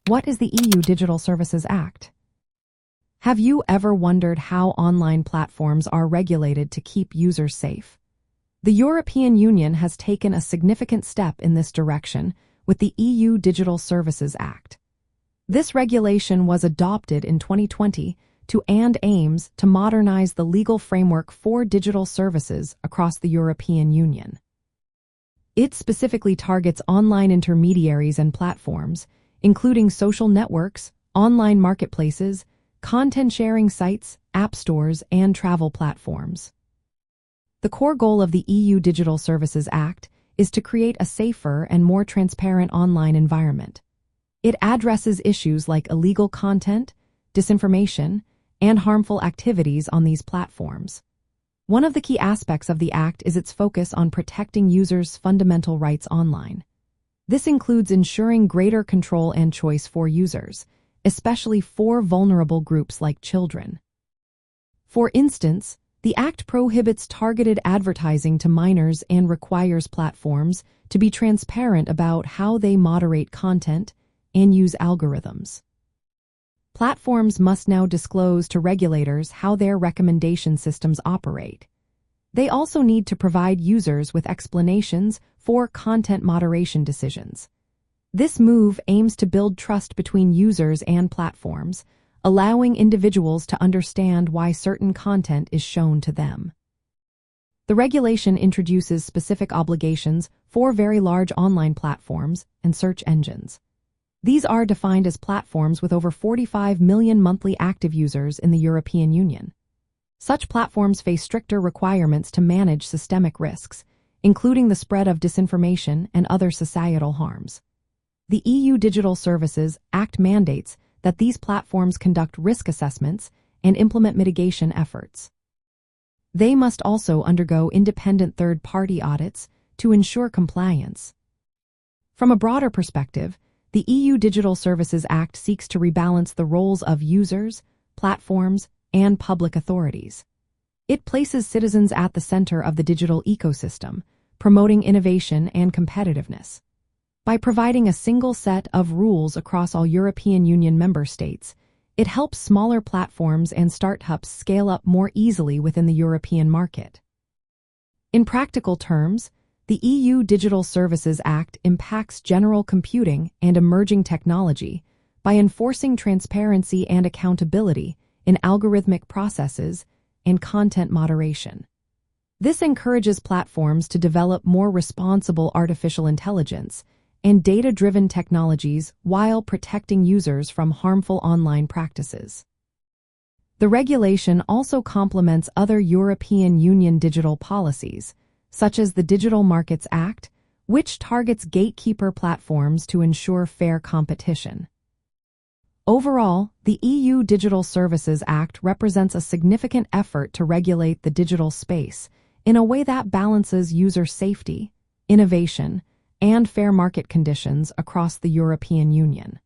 What is the EU Digital Services Act? Have you ever wondered how online platforms are regulated to keep users safe? The European Union has taken a significant step in this direction with the EU Digital Services Act. This regulation was adopted in 2020 and aims to modernize the legal framework for digital services across the European Union. It specifically targets online intermediaries and platforms, including social networks, online marketplaces, content-sharing sites, app stores, and travel platforms. The core goal of the EU Digital Services Act is to create a safer and more transparent online environment. It addresses issues like illegal content, disinformation, and harmful activities on these platforms. One of the key aspects of the Act is its focus on protecting users' fundamental rights online. This includes ensuring greater control and choice for users, especially for vulnerable groups like children. For instance, the Act prohibits targeted advertising to minors and requires platforms to be transparent about how they moderate content and use algorithms. Platforms must now disclose to regulators how their recommendation systems operate. They also need to provide users with explanations for content moderation decisions. This move aims to build trust between users and platforms, allowing individuals to understand why certain content is shown to them. The regulation introduces specific obligations for very large online platforms and search engines. These are defined as platforms with over 45 million monthly active users in the European Union. Such platforms face stricter requirements to manage systemic risks, including the spread of disinformation and other societal harms. The EU Digital Services Act mandates that these platforms conduct risk assessments and implement mitigation efforts. They must also undergo independent third-party audits to ensure compliance. From a broader perspective, the EU Digital Services Act seeks to rebalance the roles of users, platforms, and public authorities. It places citizens at the center of the digital ecosystem, promoting innovation and competitiveness. By providing a single set of rules across all European Union member states, it helps smaller platforms and startups scale up more easily within the European market. In practical terms, the EU Digital Services Act impacts general computing and emerging technology by enforcing transparency and accountability in algorithmic processes and content moderation. This encourages platforms to develop more responsible artificial intelligence and data-driven technologies while protecting users from harmful online practices. The regulation also complements other European Union digital policies, such as the Digital Markets Act, which targets gatekeeper platforms to ensure fair competition. Overall, the EU Digital Services Act represents a significant effort to regulate the digital space in a way that balances user safety, innovation, and fair market conditions across the European Union.